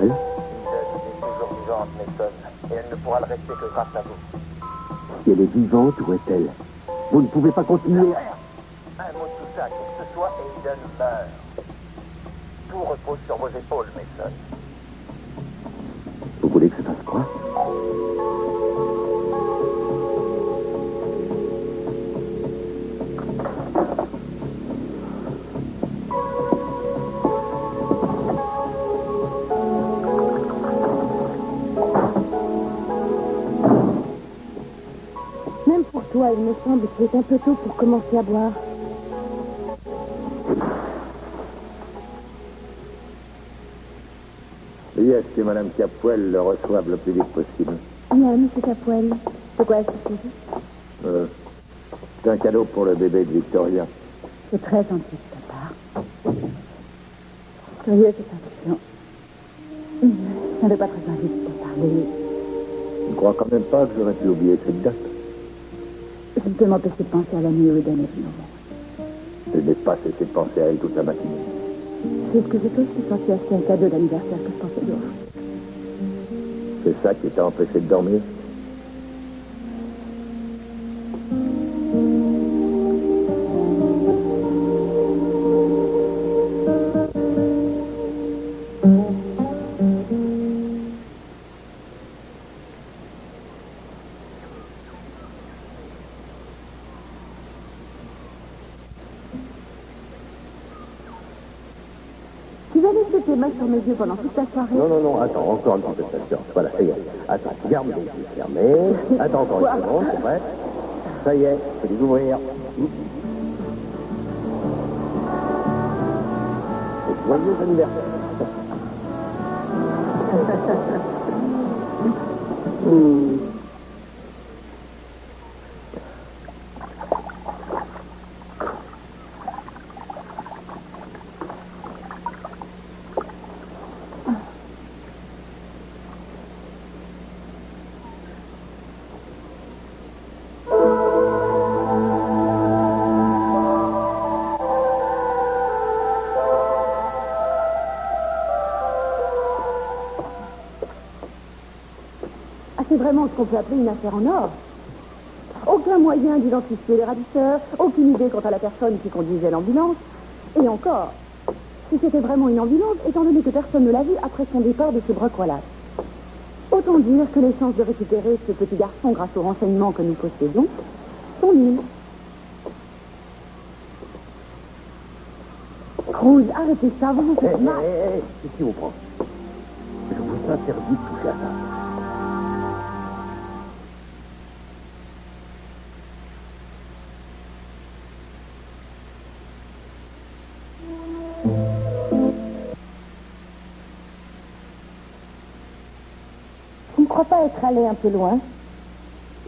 Capwell? Eden est toujours vivante, Mason, et elle ne pourra le rester que grâce à vous. Si elle est vivante, où est-elle? Vous ne pouvez pas continuer. Un mot de tout ça, qui que ce soit, et Eden meurt. Tout repose sur vos épaules, Mason. Vous voulez que je fasse quoi? Même pour toi, il me semble qu'il est un peu tôt pour commencer à boire. Oui, est-ce que Mme Capwell le reçoive le plus vite possible? Bien, monsieur Capwell. De quoi est-ce qu'il s'agit? C'est un cadeau pour le bébé de Victoria. C'est très gentil de ta part. Curieux, cette intuition. Je n'avais pas très envie de te parler. Je ne crois quand même pas que j'aurais pu oublier cette date. Je ne peux m'empêcher de penser à la nuit où Eden est venu au monde. Je n'ai pas cessé de penser à elle toute la matinée. C'est ce que j'ai fait, je suis sortie acheter un cadeau d'anniversaire que je pensais lui offrir. C'est ça qui t'a empêché de dormir? Tu vas laisser tes mains sur mes yeux pendant toute la soirée? Non, attends, encore une contestation. Voilà, ça y est. Attends, garde les yeux fermés. Attends encore une seconde, c'est prêt? Ça y est, je peux les ouvrir. Et joyeux anniversaire. C'est vraiment ce qu'on peut appeler une affaire en or. Aucun moyen d'identifier les ravisseurs, aucune idée quant à la personne qui conduisait l'ambulance. Et encore, si c'était vraiment une ambulance, étant donné que personne ne l'a vue après son départ de ce broc-rollage. Autant dire que les chances de récupérer ce petit garçon grâce aux renseignements que nous possédons sont nulles. Cruz, arrêtez ça, vous vous faites mal. Ici, vous prend. Je vous interdis de toucher à ça. Tu ne crois pas être allé un peu loin?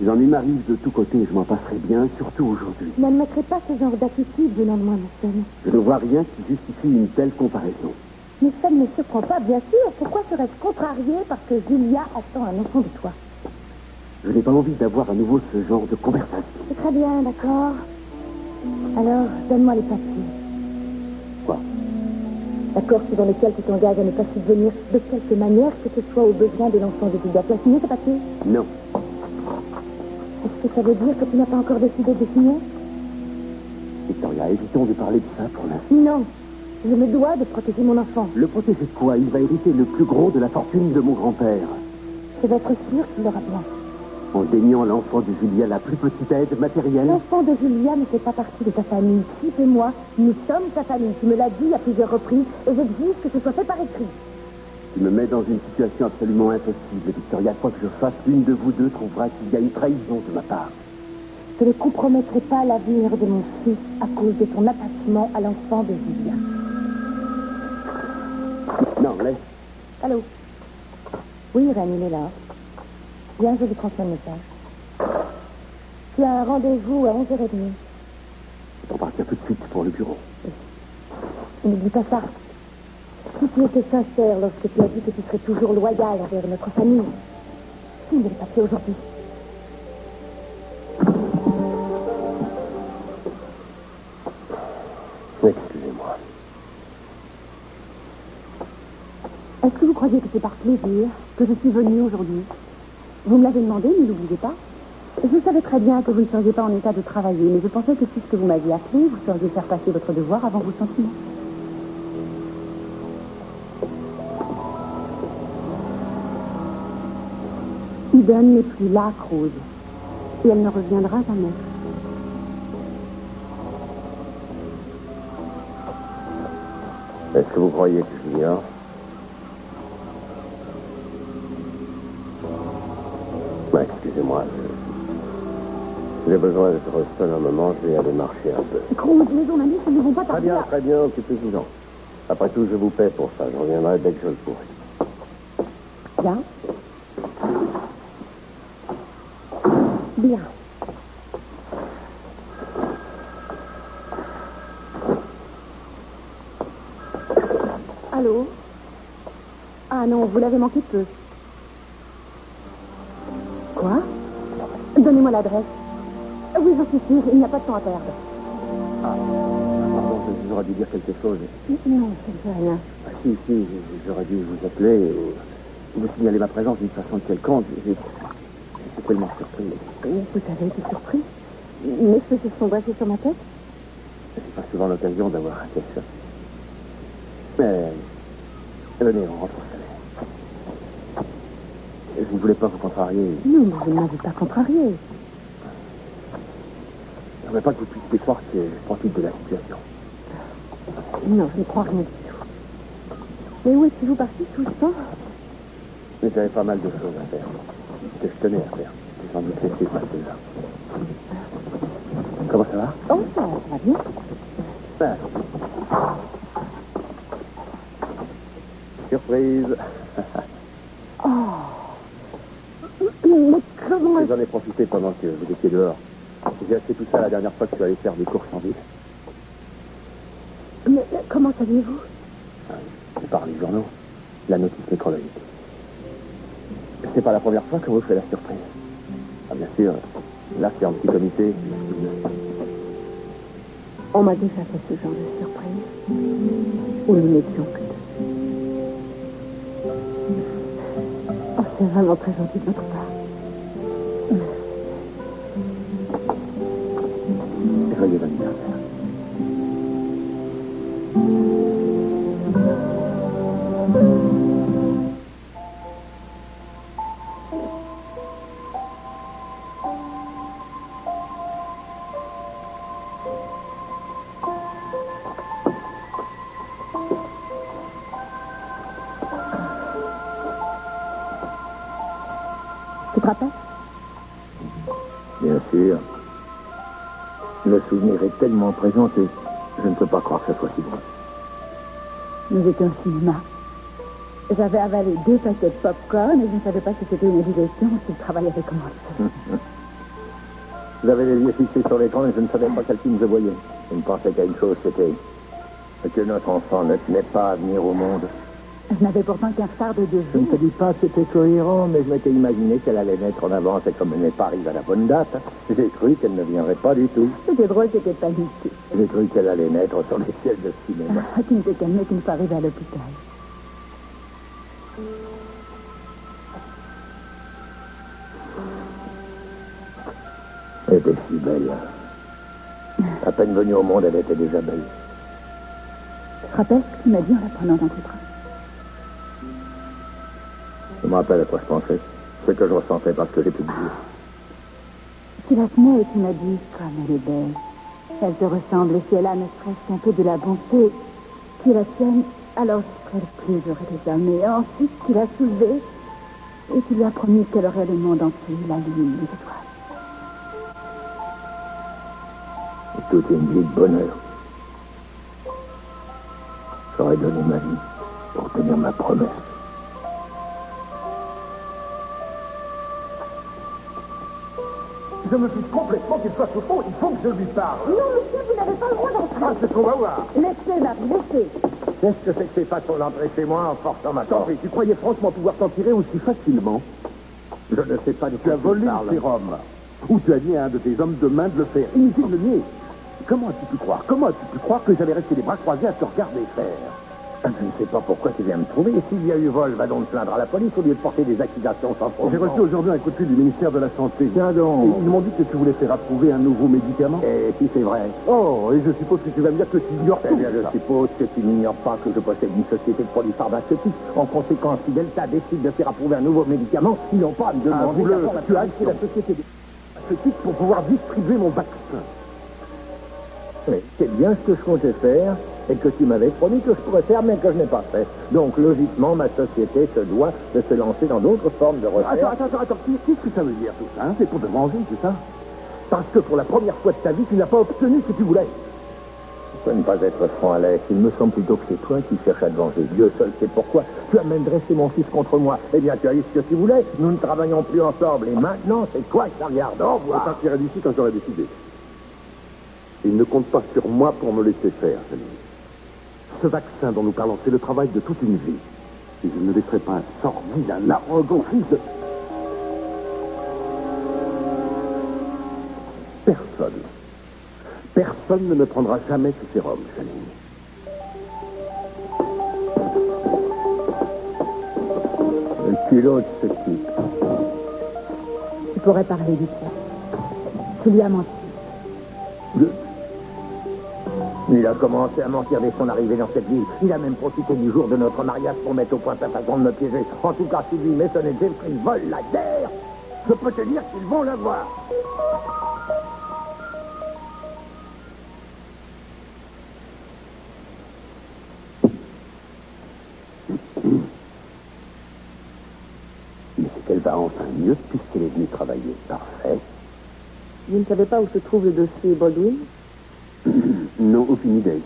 Les ennuis m'arrivent de tous côtés et je m'en passerai bien, surtout aujourd'hui. Je n'admettrai pas ce genre d'attitude venant de moi, Mason. Je ne vois rien qui justifie une telle comparaison. Mais ça ne me surprend pas, bien sûr. Pourquoi serais-je contrarié parce que Julia attend un enfant de toi? Je n'ai pas envie d'avoir à nouveau ce genre de conversation. C'est très bien, d'accord. Alors, donne-moi les papiers. Quoi? L'accord dans lequel tu t'engages à ne pas subvenir de quelque manière que ce soit aux besoins de l'enfant de Julia. Tu as signé ce papier? Non. Est-ce que ça veut dire que tu n'as pas encore décidé de signer? Victoria, évitons de parler de ça pour l'instant. Non. Je me dois de protéger mon enfant. Le protéger de quoi? Il va hériter le plus gros de la fortune de mon grand-père. Je vais être sûr qu'il l'aura bien. En déniant l'enfant de Julia la plus petite aide matérielle. L'enfant de Julia ne fait pas partie de ta famille. Philippe et moi, nous sommes ta famille. Tu me l'as dit à plusieurs reprises et j'exige que ce soit fait par écrit. Tu me mets dans une situation absolument impossible, Victoria. Quoi que je fasse, l'une de vous deux trouvera qu'il y a une trahison de ma part. Je ne compromettrai pas l'avenir de mon fils à cause de ton attachement à l'enfant de Julia. Non, laisse. Allô? Oui, Irène, il est là. Bien, je lui transmets le message. Tu as un rendez-vous à 11h30. Je dois partir tout de suite pour le bureau. Et n'oublie pas ça. Si tu étais sincère lorsque tu as dit que tu serais toujours loyal envers notre famille, signe les papiers aujourd'hui. Excusez-moi. Est-ce que vous croyez que c'est par plaisir que je suis venue aujourd'hui? Vous me l'avez demandé, ne l'oubliez pas. Je savais très bien que vous ne seriez pas en état de travailler, mais je pensais que puisque vous m'aviez appelé, vous sauriez faire passer votre devoir avant vos sentiments. Eden n'est plus là, Cruz. Et elle ne reviendra jamais. Est-ce que vous croyez que je l'ignore? Excusez-moi, j'ai besoin d'être seul un moment, je vais aller marcher un peu. Cruz, les journalistes ne vont pas tarder. Très bien, occupez-vous-en. Après tout, je vous paie pour ça, je reviendrai dès que je le pourrai. Bien. Bien. Allô? Ah non, vous l'avez manqué peu. Quoi? Donnez-moi l'adresse. Oui, j'en suis sûre, il n'y a pas de temps à perdre. Ah, pardon, j'aurais dû dire quelque chose. Non, ça ne fait rien. Ah, si, j'aurais dû vous appeler et vous signaler ma présence d'une façon quelconque. J'étais tellement surpris. Vous avez été surpris? Mes cheveux se sont brassés sur ma tête? Je n'ai pas souvent l'occasion d'avoir un tel choc. Mais, venez, on rentre au salon. Je ne voulais pas vous contrarier. Non, mais vous ne m'avez pas contrarié. Je ne voudrais pas que vous puissiez croire que je profite de la situation. Non, je ne crois rien du tout. Mais où êtes-vous parti tout ce temps? Mais j'avais pas mal de choses à faire. Que je tenais à faire. J'ai sans doute laissé passer là. Comment ça va? Oh, ça va bien. Ah. Surprise. Oh. Mais comment... J'en ai profité pendant que vous étiez dehors. J'ai acheté tout ça la dernière fois que je suis allé faire des courses en ville. Mais comment saviez-vous? C'est par les journaux. La notice nécrologique. C'est pas la première fois qu'on vous fait la surprise. Ah, bien sûr. Là, c'est en petit comité. On m'a déjà fait ce genre de surprise. Où nous n'étions que deux. Oh, c'est vraiment très gentil de votre part. Joyeux anniversaire. Tu te rappelles? Bien sûr. Le souvenir est tellement présent que je ne peux pas croire que ça soit si loin. Nous étions au cinéma. J'avais avalé 2 paquets de popcorn et je ne savais pas si c'était une indigestion ou si le travail avait commencé. Vous avez les yeux fixés sur l'écran et je ne savais pas quel film je voyais. Je ne pensais qu'à une chose, c'était que notre enfant ne tenait pas à venir au monde. Je n'avais pourtant qu'un retard de 2 Je ne jours. te dis pas que c'était cohérent, mais je m'étais imaginé qu'elle allait naître en avance et comme elle n'est pas arrivée à la bonne date, j'ai cru qu'elle ne viendrait pas du tout. C'était drôle, c'était paniqué. J'ai cru qu'elle allait naître sur les sièges de cinéma. Ah, tu ne t'es calmé qu'une fois arrivé à l'hôpital. Elle était si belle. À peine venue au monde, elle était déjà belle. Tu te rappelles ce que tu m'as dit en la prenant dans tes bras? Je me rappelle à quoi je pensais. Ce que je ressentais parce que j'ai pu le dire. Tu la tenais et tu m'as dit comme elle est belle. Elle te ressemble et si elle a ne serait-ce qu'un peu de la bonté qui la tienne, alors je serais le plus heureux des hommes. Et ensuite, tu l'as soulevée et tu lui as promis qu'elle aurait le monde entier, la lune, les étoiles. Et toute une vie de bonheur. J'aurais donné ma vie pour tenir ma promesse. Je me fiche complètement qu'il soit sous fond. Il faut que je lui parle. Non, monsieur, vous n'avez pas le droit d'entrer. Ah, c'est ce qu'on va voir. Laissez, Marie, laissez. Qu'est-ce que c'est que ces façons d'entrer chez moi en forçant ma Attends, porte? tu croyais franchement pouvoir t'en tirer aussi facilement? Je ne sais pas de Tu quoi as volé tu le parles. sérum. Ou tu as dit à un de tes hommes de main de le faire. Inutile de le nier. Comment as-tu pu croire que j'allais rester les bras croisés à te regarder faire? Je ne sais pas pourquoi tu viens me trouver. S'il y a eu vol, va donc te plaindre à la police au lieu de porter des accusations sans fondement. J'ai reçu aujourd'hui un coup de fil du ministère de la Santé. Tiens donc. Et ils m'ont dit que tu voulais faire approuver un nouveau médicament. Et si c'est vrai? Oh, et je suppose que tu vas me dire que tu ignores Eh tout bien, je ça. suppose que tu n'ignores pas que je possède une société de produits pharmaceutiques. En conséquence, si Delta décide de faire approuver un nouveau médicament, ils n'ont pas à me demander Bouleux, la tu as acheté la société des pharmaceutiques pour pouvoir distribuer mon vaccin. Oui, c'est bien ce que je comptais faire et que tu m'avais promis que je pourrais faire, mais que je n'ai pas fait. Donc, logiquement, ma société se doit de se lancer dans d'autres formes de recherche. Attends, qu'est-ce que ça veut dire tout ça, hein? C'est pour te venger, c'est ça? Parce que pour la première fois de ta vie, tu n'as pas obtenu ce que tu voulais. Je peux ne pas être franc, Alex. Il me semble plutôt que c'est toi qui cherches à te venger. Dieu seul sait pourquoi. Tu as même dressé mon fils contre moi. Eh bien, tu as eu ce que tu voulais. Nous ne travaillons plus ensemble. Et maintenant, c'est toi qui regardes. Au Je revoir. partirai d'ici quand j'aurai décidé. Il ne compte pas sur moi pour me laisser faire, Salim. Ce vaccin dont nous parlons, c'est le travail de toute une vie. Et je ne laisserai pas un sort vilain, arrogant fils de... Personne ne me prendra jamais ce sérum, Salim. Le culot de ce type. Tu pourrais parler du tien. Tu lui as menti. Il a commencé à mentir dès son arrivée dans cette ville. Il a même profité du jour de notre mariage pour mettre au point sa façon de me piéger. En tout cas, si lui, Mason et Jeffrey volent la guerre, je peux te dire qu'ils vont l'avoir. Mais c'est qu'elle va enfin mieux puisqu'elle est venue travailler. Parfait. Vous ne savez pas où se trouve le dossier Baldwin? Non, aucune idée.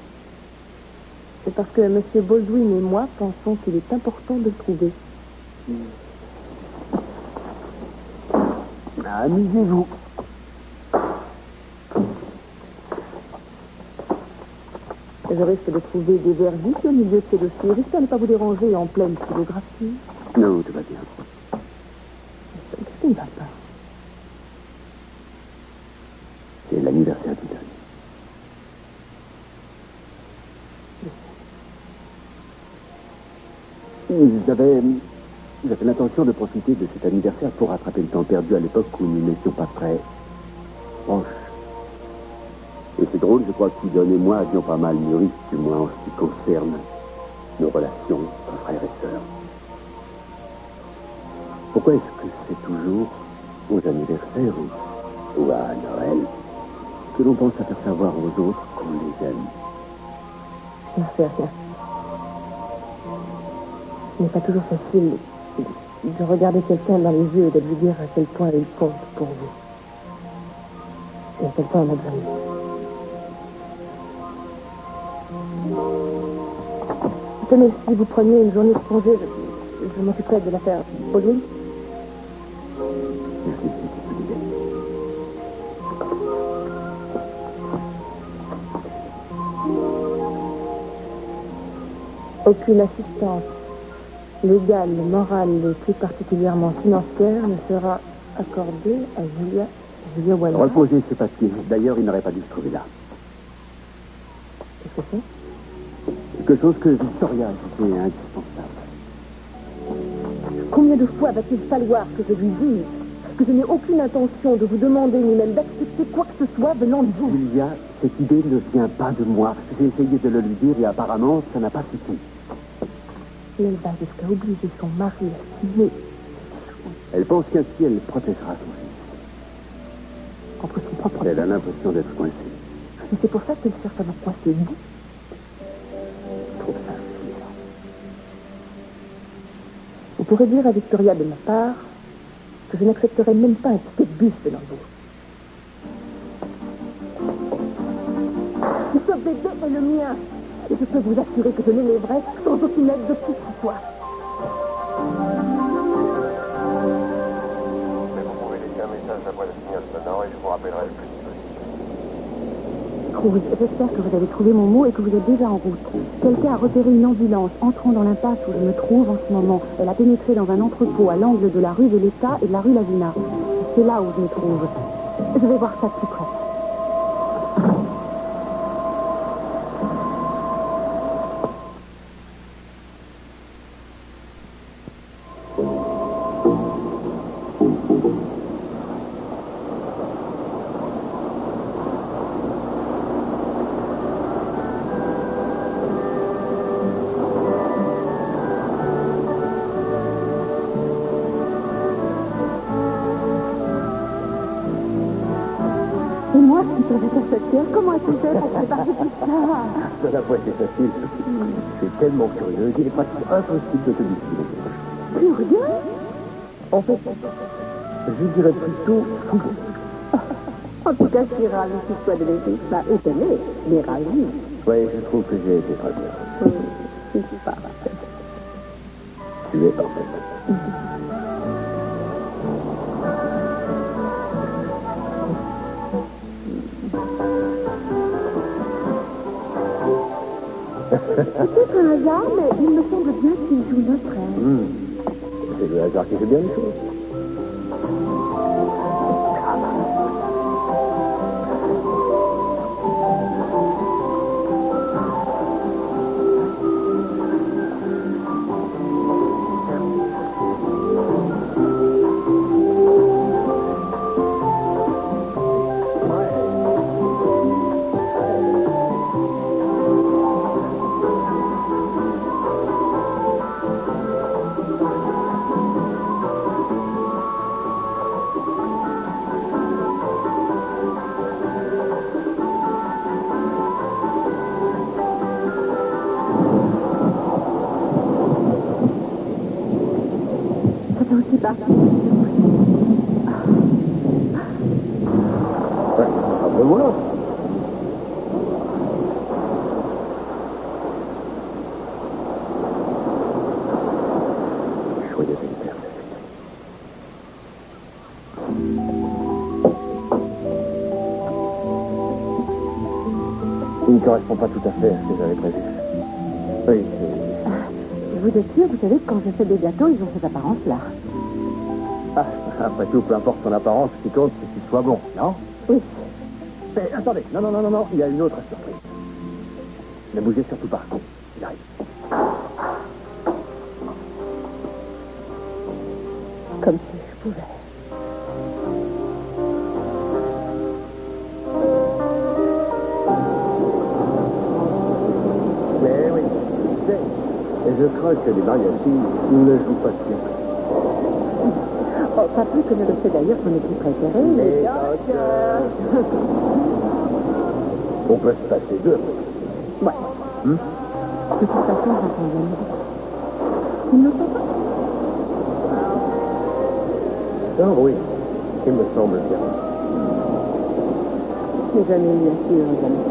C'est parce que M. Baldwin et moi pensons qu'il est important de le trouver. Amusez-vous. Je risque de trouver des verdicts au milieu de ces dossiers. J'espère ne pas vous déranger en pleine stylographie. Non, tout va bien. Qu'est-ce qui ne va pas? C'est l'anniversaire d'Iden. J'avais l'intention de profiter de cet anniversaire pour rattraper le temps perdu à l'époque où nous n'étions pas très proches. Et c'est drôle, je crois qu'Iden et moi avions pas mal mûri, du moins en ce qui concerne nos relations entre frères et sœurs. Pourquoi est-ce que c'est toujours aux anniversaires ou à Noël que l'on pense à faire savoir aux autres qu'on les aime? Je ne sais rien. Ce n'est pas toujours facile de regarder quelqu'un dans les yeux et de lui dire à quel point il compte pour vous. Et à quel point on a besoin de vous. Tenez, si vous preniez une journée de congé, je m'occuperai de l'affaire Baldwin. Merci, c'est une bonne idée. Aucune assistance légale, morale et plus particulièrement financière ne sera accordée à Julia Walker. Reposez ce papier. D'ailleurs, il n'aurait pas dû se trouver là. Qu'est-ce que c'est? Quelque chose que Victoria a jugé indispensable. Combien de fois va-t-il falloir que je lui dise que je n'ai aucune intention de vous demander ni même d'accepter quoi que ce soit venant de vous? Julia, cette idée ne vient pas de moi. J'ai essayé de le lui dire et apparemment, ça n'a pas suffi. Elle va jusqu'à obliger son mari à signer Elle pense qu'ainsi, elle protégera son fils. contre son propre Elle a l'impression d'être coincée. Et c'est pour ça qu'elle cherche à vous coincer vous. Je trouve ça insuffisant. Vous pourrez dire à Victoria de ma part que je n'accepterai même pas un ticket de bus venant de vous. Ce bébé est le mien. Et je peux vous assurer que je l'élèverai sans aucune aide de qui que ce soit. Mais vous pouvez laisser un message après le signal sonore et je vous rappellerai le plus vite possible. Cruz, j'espère que vous avez trouvé mon mot et que vous êtes déjà en route. Quelqu'un a repéré une ambulance entrant dans l'impasse où je me trouve en ce moment. Elle a pénétré dans un entrepôt à l'angle de la rue Véleta et de la rue Lavina. C'est là où je me trouve. Je vais voir ça de plus près. tu fais pour préparer tout ça? De la fois, c'est facile. Je suis tellement curieux qu'il est pratiquement impossible de te décider. Curieux? En fait, je dirais plutôt fou. En tout cas, je suis ravie qu'il soit de l'été. Bah, étonné, mais ravie. Oui, je trouve que j'ai été très bien. Je suis parfaite. Tu es parfaite. C'est un hasard, mais il me semble bien qu'il joue notre air. C'est le hasard qui fait bien les choses. C'est aussi parti. Ben voilà. Joyeux anniversaire. Il ne correspond pas tout à fait à ce que j'avais prévu. Oui, Vous êtes sûr, vous savez que quand je fais des gâteaux, ils ont cette apparence-là. après tout, peu importe son apparence, ce qui compte, c'est qu'il soit bon, non? Oui. Mais attendez, non, il y a une autre surprise. Ne bougez surtout pas. Il arrive. Comme si je pouvais. Mais oui, tu sais, et je crois que les mariachis ne jouent pas si bien. Oh, pas plus que ne le fait d'ailleurs son équipe préférée, les Dodgers. On peut se passer d'eux. Ouais. De toute façon, j'entends bien. Il ne pas? Ah oui, il me semble bien. J'ai jamais eu assez heureusement.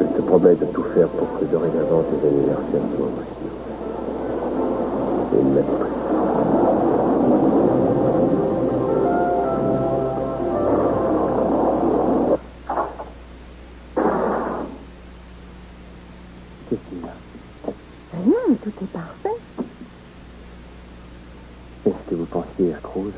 Je te promets de tout faire pour que dorénavant tes anniversaires soient aussi. Et même plus. Qu'est-ce qu'il y a? Rien, tout est parfait. Est-ce que vous pensiez à Cruz?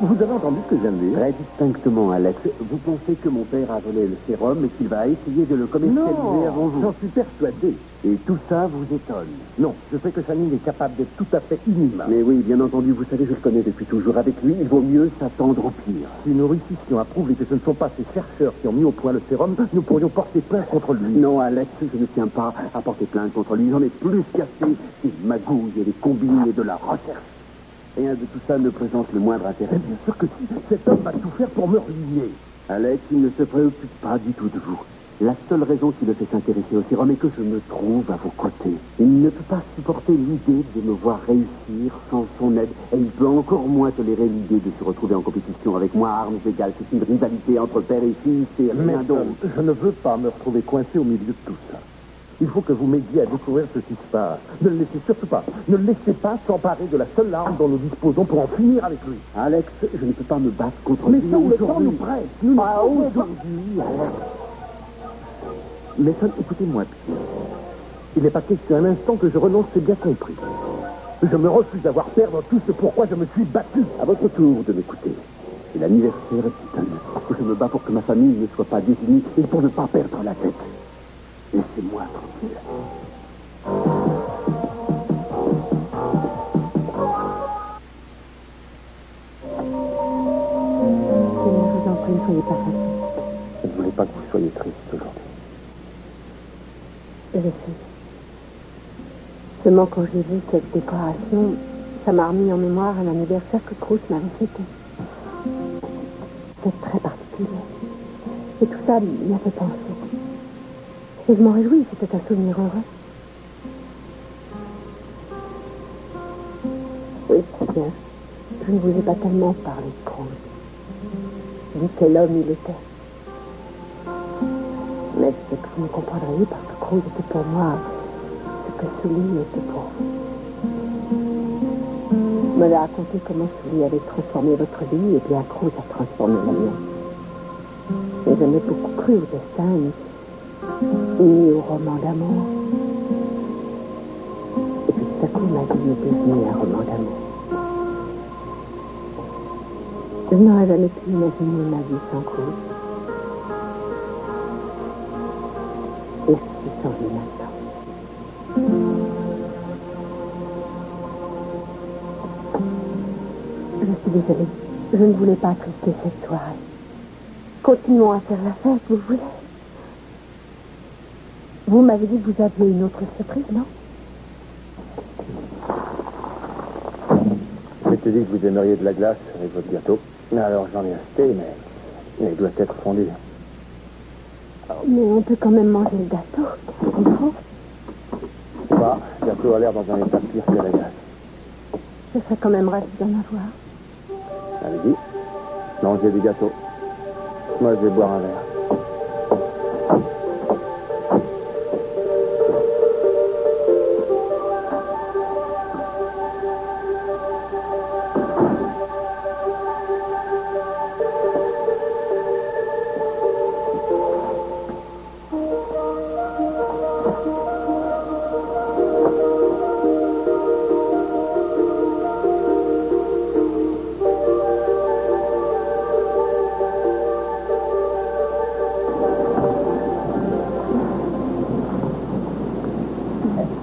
Vous avez entendu ce que je viens de dire? Très distinctement, Alex. Vous pensez que mon père a volé le sérum et qu'il va essayer de le commercialiser avant vous? J'en suis persuadé. Et tout ça vous étonne? Non, je sais que Channing est capable d'être tout à fait inhumain. Mais oui, bien entendu, vous savez, je le connais depuis toujours. Avec lui, il vaut mieux s'attendre au pire. Si nous réussissions à prouver que ce ne sont pas ces chercheurs qui ont mis au point le sérum, nous pourrions porter plainte contre lui. Non, Alex, je ne tiens pas à porter plainte contre lui. J'en ai plus qu'assez des magouilles et des combines et de la recherche. Rien de tout ça ne présente le moindre intérêt. Bien sûr que si, cet homme va tout faire pour me ruiner. Alex, il ne se préoccupe pas du tout de vous. La seule raison qui le fait s'intéresser au sérum est que je me trouve à vos côtés. Il ne peut pas supporter l'idée de me voir réussir sans son aide. Et il peut encore moins tolérer l'idée de se retrouver en compétition avec moi à armes égales. C'est une rivalité entre père et fils et rien d'autre. Je ne veux pas me retrouver coincé au milieu de tout ça. Il faut que vous m'aidiez à découvrir ce qui se passe. Ne le laissez surtout pas. Ne le laissez pas s'emparer de la seule arme dont nous disposons pour en finir avec lui. Alex, je ne peux pas me battre contre Mais lui ça, le temps aujourd'hui. nous presse. Nous Pas ne pouvons pas. aujourd'hui. Mais ça, écoutez-moi bien. Il n'est pas question un instant que je renonce, c'est bien compris. Je me refuse à voir perdre tout ce pourquoi je me suis battu. À votre tour de m'écouter. C'est l'anniversaire d'Ethan. Je me bats pour que ma famille ne soit pas désunie et pour ne pas perdre la tête. Laissez-moi tranquille. Je vous en prie, ne soyez pas fatigué. Je ne voulais pas que vous soyez triste aujourd'hui. je suis. Seulement quand j'ai vu cette décoration, ça m'a remis en mémoire un anniversaire que Cruz m'avait fêté. C'est très particulier. Et tout ça m'y a fait penser. Et je m'en réjouis, c'était un souvenir heureux. Oui, très bien. Je ne vous ai pas tellement parlé de Cruz. Dit quel homme il était. Mais je sais que vous me comprendriez parce que Cruz était pour moi ce que Sully était pour vous. Vous m'avez raconté comment Sully avait transformé votre vie et bien Cruz a transformé la mienne. J'ai jamais beaucoup cru au destin ni au roman d'amour. Et puis tout à coup, ma vie est devenue un roman d'amour. Je n'aurais jamais pu imaginer ma vie sans Cruz. Et je suis sans lui maintenant. Je suis désolée. Je ne voulais pas attrister cette soirée. Continuons à faire la fête, vous voulez? Vous m'avez dit que vous aviez une autre surprise, non? Je t'ai dit que vous aimeriez de la glace avec votre gâteau. Alors j'en ai acheté, mais il doit être fondu. Mais on peut quand même manger le gâteau, tu comprends? Bah, le gâteau a l'air dans un état pire que la glace. Je serais quand même ravie d'en avoir. Allez-y, mangez du gâteau. Moi, je vais boire un verre.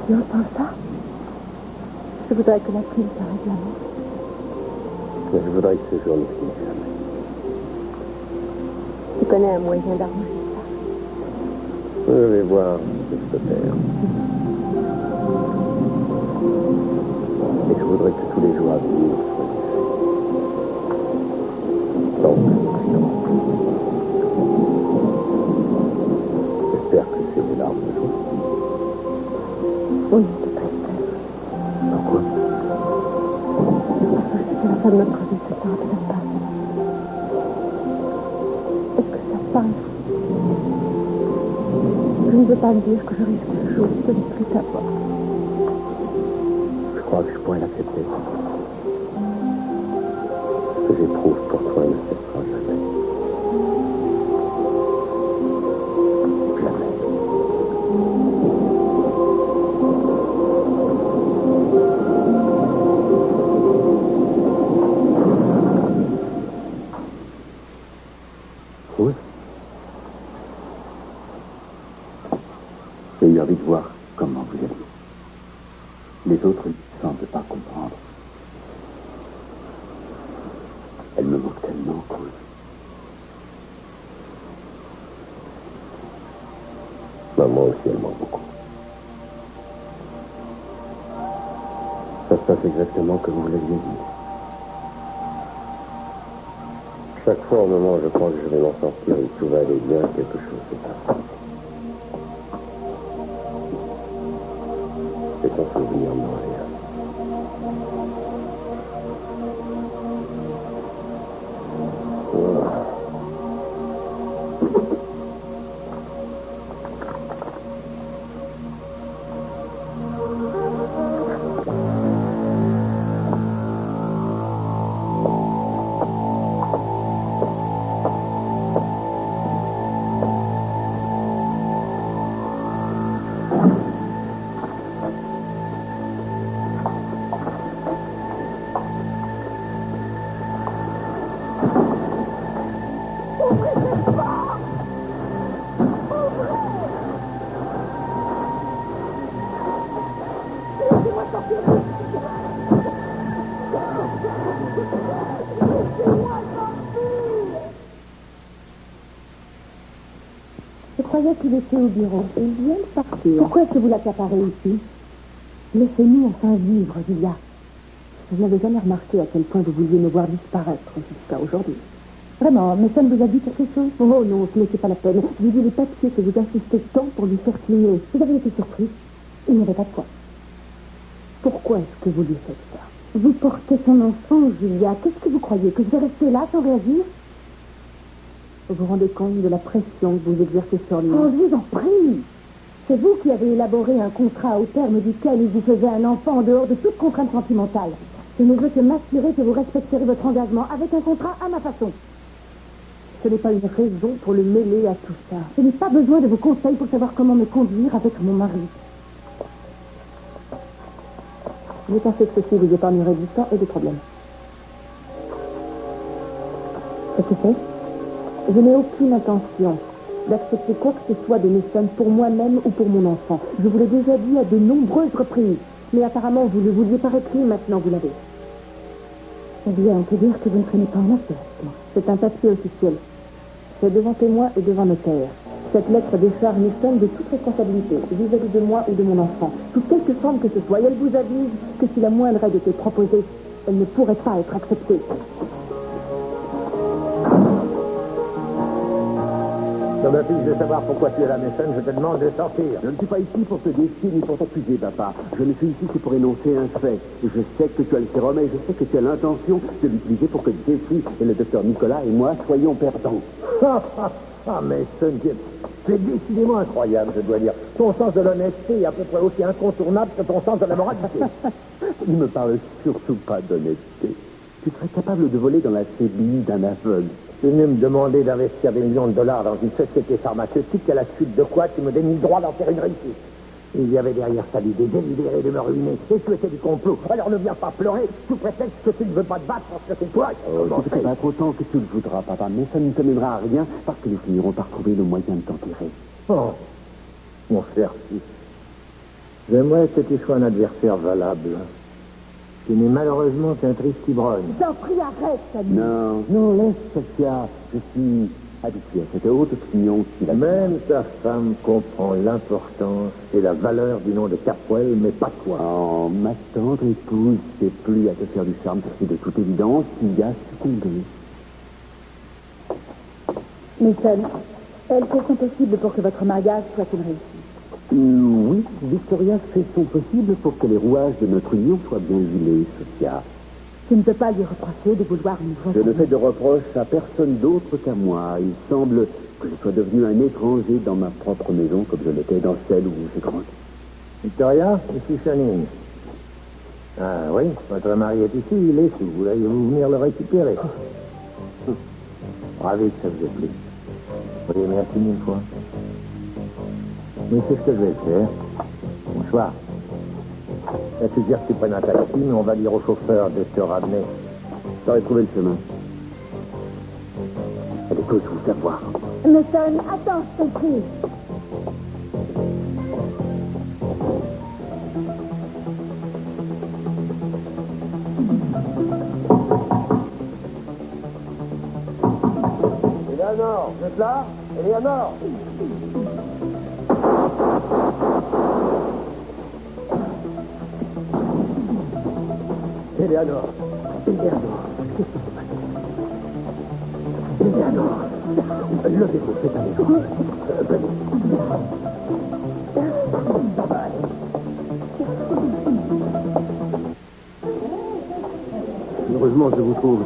Tu entends ça? Je voudrais que la pluie s'arrête là-bas. Mais je voudrais que ce jour ne finisse jamais. Tu connais un moyen d'arranger ça? Je vais voir ce que je peux faire. Et je voudrais que tous les jours à venir soient différents. Donc, j'espère que c'est des larmes de joie. Oui, de tristesse. Pourquoi? Parce que je sais que la fin de notre vie se sera peut-être pas. Est-ce que ça te parle? Je ne veux pas me dire que je risque le jour de ne plus t'avoir. Je crois que je pourrais l'accepter. Ce que j'éprouve pour toi ne cessera jamais. Jamais. Oui. J'ai eu envie de voir comment vous allez. Les autres ne semblent pas comprendre. Elle me manque tellement, Cruz. Moi aussi, elle manque beaucoup. Ça se passe exactement comme vous l'aviez dit. Chaque fois, au moment où je pense que je vais m'en sortir et que tout va aller bien, quelque chose se passe. C'est ton souvenir me revient. Je croyais qu'il était au bureau. Il vient de partir. partir. Pourquoi est-ce que vous l'accaparez ici? Laissez-nous enfin vivre, Julia. Je n'avais jamais remarqué à quel point vous vouliez me voir disparaître jusqu'à aujourd'hui. Vraiment, mais ça ne vous a dit quelque chose? Oh non, ce n'était pas la peine. J'ai vu les papiers que vous insistez tant pour lui faire signer. Vous avez été surpris. Il n'y avait pas de quoi. Pourquoi est-ce que vous lui faites ça? Vous portez son enfant, Julia. Qu'est-ce que vous croyez? Que je vais rester là sans réagir? Vous vous rendez compte de la pression que vous exercez sur lui? Oh, je vous en prie. C'est vous qui avez élaboré un contrat au terme duquel il vous faisait un enfant en dehors de toute contrainte sentimentale. Je ne veux que m'assurer que vous respecterez votre engagement avec un contrat à ma façon. Ce n'est pas une raison pour le mêler à tout ça. Je n'ai pas besoin de vos conseils pour savoir comment me conduire avec mon mari. J'ai pensé que ceci vous épargnerait du temps et des problèmes. Et tu sais, je n'ai aucune intention d'accepter quoi que ce soit de Mason pour moi-même ou pour mon enfant. Je vous l'ai déjà dit à de nombreuses reprises. Mais apparemment, vous ne vouliez pas écrit, maintenant vous l'avez. Eh bien, on peut dire que vous ne traînez pas en affaire. C'est un papier officiel. C'est devant témoin et devant notaire. Cette lettre décharge Mason de toute responsabilité, vis-à-vis de moi ou de mon enfant, sous quelque forme que ce soit. Et elle vous avise que si la moindre aide était proposée, elle ne pourrait pas être acceptée. Je me fiche de savoir pourquoi tu es là, Mason. Je te demande de sortir. Je ne suis pas ici pour te défier ni pour t'accuser, papa. Je ne suis ici que pour énoncer un fait. Je sais que tu as le sérum et je sais que tu as l'intention de l'utiliser pour que Jeffrey et le docteur Nicolas et moi soyons perdants. Ah, Mason, c'est décidément incroyable, je dois dire. Ton sens de l'honnêteté est à peu près aussi incontournable que ton sens de la moralité. Ne me parle surtout pas d'honnêteté. Tu serais capable de voler dans la sébille d'un aveugle. Tu es venu me demander d'investir des millions de dollars dans une société pharmaceutique à la suite de quoi tu me dénies le droit d'en faire une réussite. Il y avait derrière ça l'idée délibérée de me ruiner. Et tu étais du complot. Alors ne viens pas pleurer sous prétexte que tu ne veux pas te battre parce que c'est toi qui as commencé. Je te battre autant que tu le voudras, papa, mais ça ne te mènera à rien parce que nous finirons par trouver le moyen de t'enterrer. Oh, mon cher fils, j'aimerais que tu sois un adversaire valable. Tu n'es malheureusement qu'un triste ivrogne. T'en prie, arrête, Samy. Non, laisse, Sophia. Je suis habitué à cette haute opinion qui la... Même ta femme comprend l'importance et la valeur du nom de Capwell, mais pas toi. Oh, ma tendre épouse, c'est plus à te faire du charme parce que de toute évidence, il y a succombé. Mason, elle fait son possible pour que votre mariage soit une réussite. Oui, Victoria fait son possible pour que les rouages de notre union soient bien huilés, Sophia. Je ne peux pas lui reprocher de vouloir une vraie... Je ne fais de reproche à personne d'autre qu'à moi. Il semble que je sois devenu un étranger dans ma propre maison, comme je l'étais dans celle où j'ai grandi. Victoria, ici Channing. Ah oui, votre mari est ici, il est sous. Voulez-vous venir le récupérer? Ravi que ça vous ait plu. Oui, merci 1000 fois. Oui, c'est ce que je vais faire. Bonsoir. Je suggère que tu prennes un taxi, mais on va dire au chauffeur de te ramener. J'aurais trouvé le chemin. Elle est cause vous savoir. Mason, attends, je t'en prie. Eleanor, vous êtes là? Eleanor! Eleanor, qu'est-ce qui se passe? Eleanor, levez-vous, c'est un effort. Venez. Heureusement, je vous trouve.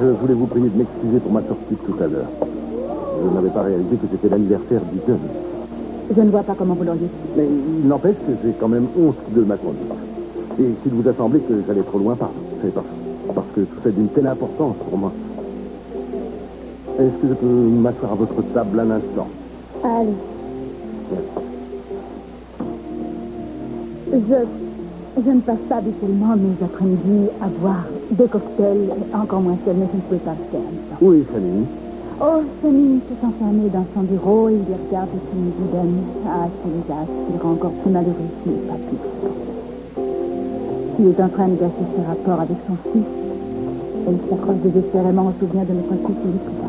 Je voulais vous prier de m'excuser pour ma sortie de tout à l'heure. Je n'avais pas réalisé que c'était l'anniversaire du jeune. Je ne vois pas comment vous l'auriez fait. Mais il n'empêche que j'ai quand même honte de ma conduite. Et s'il vous a semblé que j'allais trop loin, pardon. C'est parce que tout est d'une telle importance pour moi. Est-ce que je peux m'asseoir à votre table un instant? Allez. Je ne passe pas habituellement mes après-midi à boire des cocktails, encore moins seul, mais je ne pouvais pas le faire. Oui, Fanny. Oh, Samy s'est enfermé dans son bureau et il regarde son Eden. Ah, ce visage, il rend encore plus malheureux, mais pas plus. Il est en train de gâcher ses rapports avec son fils. Elle s'accroche désespérément au souvenir de notre couple plus tard.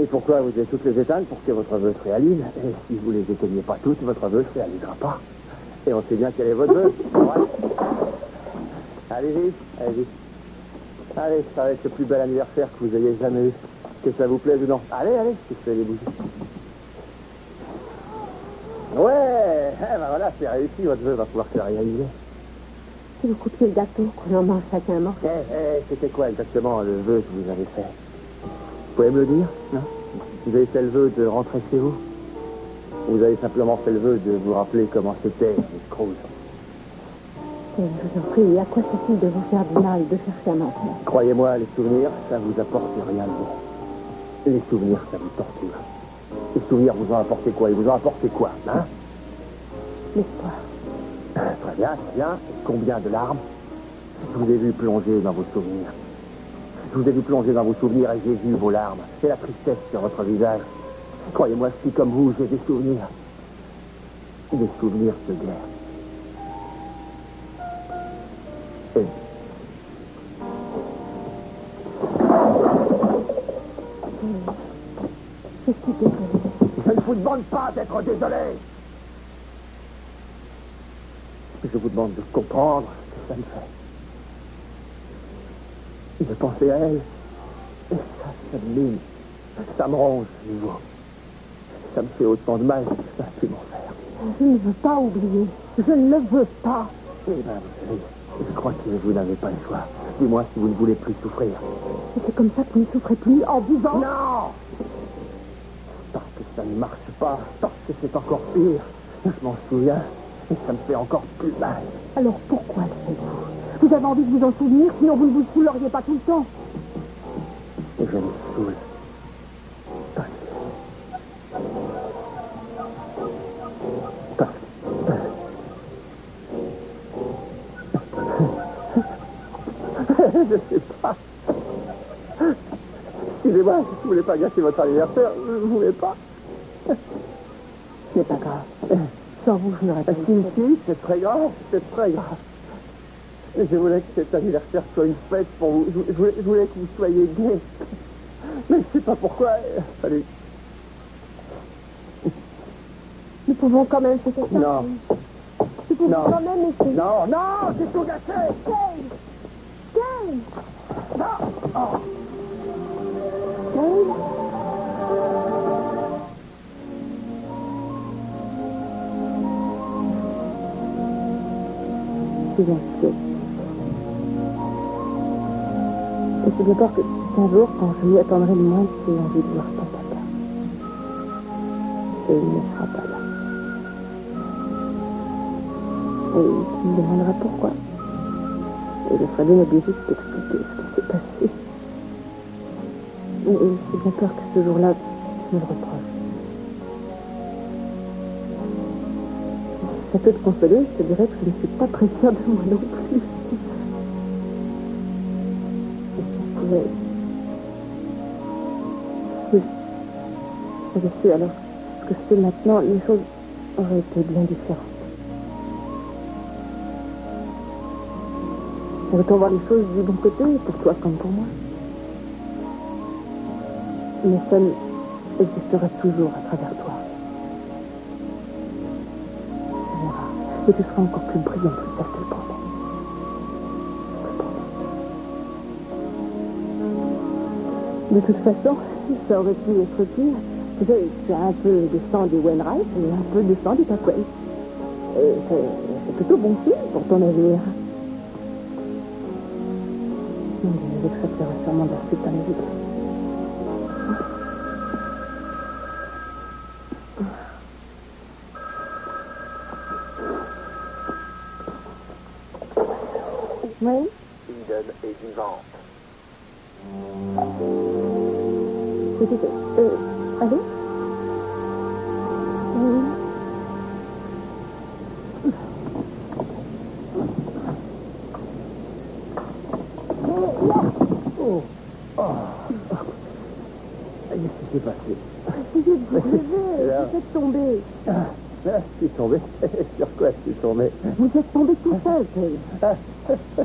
Et pourquoi vous devez toutes les éteindre pour que votre vœu se réalise? Et si vous les éteignez pas toutes, votre vœu se réalisera pas. Et on sait bien quel est votre vœu. Ouais. Allez-y, allez-y. Allez, ça va être le plus bel anniversaire que vous ayez jamais eu. Que ça vous plaise ou non? Allez, allez, je fais les bougies. Ouais, ben voilà, c'est réussi, votre vœu va pouvoir se réaliser. Si vous coupiez le gâteau, qu'on en mange chacun un morceau. C'était quoi exactement le vœu que vous avez fait? Vous pouvez me le dire? Non? Vous avez fait le vœu de rentrer chez vous? Vous avez simplement fait le vœu de vous rappeler comment c'était, Miss Cruz? Je vous en prie, à quoi ça-t-il de vous faire du mal, de chercher à mentir? Croyez-moi, les souvenirs, ça vous apporte rien de bon. Les souvenirs, ça vous torture. Les souvenirs vous ont apporté quoi? Ils vous ont apporté quoi, hein? L'espoir. Très bien, très bien. Et combien de larmes? Je vous ai vu plonger dans vos souvenirs. Je vous ai vu plonger dans vos souvenirs et j'ai vu vos larmes. C'est la tristesse sur votre visage. Croyez-moi, si comme vous, j'ai des souvenirs. Des souvenirs de guerre. Et... Je suis désolée. Je ne vous demande pas d'être désolé. Je vous demande de comprendre ce que ça me fait. De penser à elle. Et ça me mine. Ça me ronge, nouveau. Ça me fait autant de mal que ça a pu m'en faire. Je ne veux pas oublier. Je ne le veux pas. Eh bien, vous savez, je crois que vous n'avez pas le choix. Dis-moi si vous ne voulez plus souffrir. Et c'est comme ça que vous ne souffrez plus en vivant. Non! Parce que ça ne marche pas. Parce que c'est encore pire. Je m'en souviens. Et ça me fait encore plus mal. Alors pourquoi le faites-vous? Vous avez envie de vous en souvenir, sinon vous ne vous saouleriez pas tout le temps. Et je me saoule. Je sais pas. Excusez-moi, je ne voulais pas gâcher votre anniversaire. Je ne voulais pas. Ce n'est pas grave. Sans vous, je n'aurais pas Si, c'est très grave. C'est très grave. Je voulais que cet anniversaire soit une fête pour vous. Je voulais que vous soyez gais. Mais je ne sais pas pourquoi. Allez. Nous pouvons quand même fêter ça. Non. Nous pouvons Non. quand même essayer. Non, non, c'est tout gâché. Kane! Kane! Non. Oh. Kane? Je suis inquiète. Et c'est d'abord qu'un jour, quand je m'y attendrai le moins, j'ai envie de voir ton papa. Et il ne sera pas là. Et tu me demanderas pourquoi. Et je serai bien obligée de t'expliquer ce qui s'est passé. Et j'ai bien peur que ce jour-là, tu me le reproches. Si ça peut te consoler, je te dirais que je ne suis pas très fière de moi non plus. Je sais, alors, ce que je fais maintenant, les choses auraient été bien différentes. Autant voir les choses du bon côté, pour toi comme pour moi. Mais ça existera toujours à travers toi. Tu verras. Et tu seras encore plus brillant plus tard, je te le promets. De toute façon, ça aurait pu être pire. Tu sais, tu as un peu de sang des Wainwright et un peu de sang des Tackwell. Et c'est plutôt bon signe pour ton avenir. Je vais que ça te fera sûrement de la suite dans les vides. Oui? Eden est vivante. Allô? Oui. Oh. Oh. Qu'est-ce qui s'est passé? Essayez de vous lever, vous êtes tombé. Je suis tombé. Sur quoi je suis tombé? Vous êtes tombé tout seul, Kay.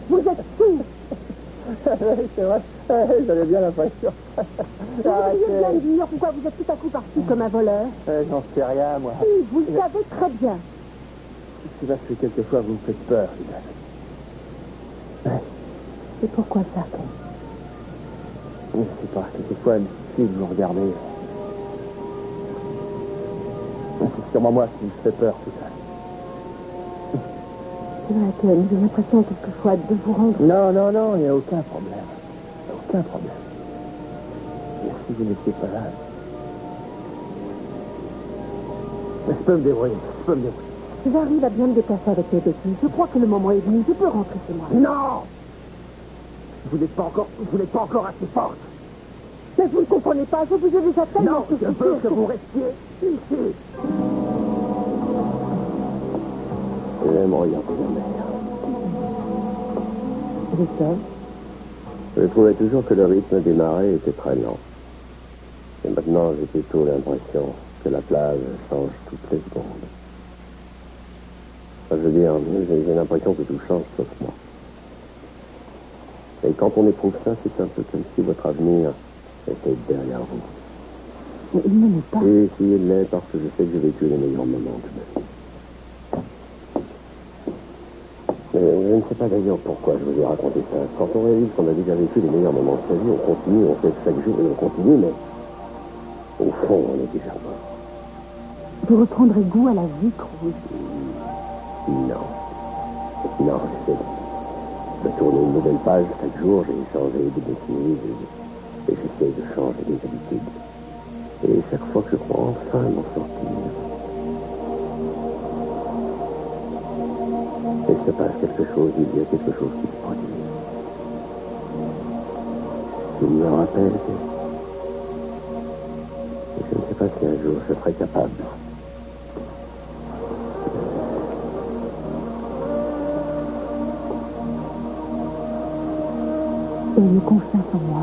Vous êtes fou. C'est vrai, j'avais bien l'impression. Vous devriez bien me dire pourquoi vous êtes tout à coup parti comme un voleur. J'en sais rien, moi. Oui, vous le savez très bien. C'est parce que quelquefois vous me faites peur, Suzanne. Et pourquoi ça? C'est parce que quelquefois, si vous regardez, c'est sûrement moi qui me fais peur, Suzanne. C'est vrai que j'ai l'impression quelquefois de vous rendre... Non, il n'y a aucun problème. Aucun problème. Et si vous n'étiez pas là... Mais je peux me débrouiller, J'arrive à bien me déplacer avec mes petits. Je crois que le moment est venu. Je peux rentrer chez moi. Non! Vous n'êtes pas encore assez forte. Mais vous ne comprenez pas. Je vous ai déjà tellement... Non, je veux que vous restiez ici. J'aime regarder la mer. Victor, Je trouvais toujours que le rythme des marées était très lent. Et maintenant, j'ai plutôt l'impression que la plage change toutes les secondes. Enfin, je veux dire, j'ai l'impression que tout change sauf moi. Et quand on éprouve ça, c'est un peu comme si votre avenir était derrière vous. mais il ne l'est pas. Et si il l'est, parce que je sais que j'ai vécu les meilleurs moments de ma vie. Je ne sais pas d'ailleurs pourquoi je vous ai raconté ça. Quand on réalise qu'on a déjà vécu les meilleurs moments de sa vie, on continue, on fait chaque jour et on continue, mais au fond, on est déjà mort. Vous reprendrez goût à la vie, Cruz. Non, j'essaie de tourner une nouvelle page chaque jour. J'ai changé de métier et j'essaie de changer des habitudes. Et chaque fois que je crois enfin m'en sortir, il se passe quelque chose, il y a quelque chose qui se produit. Il me rappelle que je ne sais pas si un jour je serai capable. Ayez confiance en moi.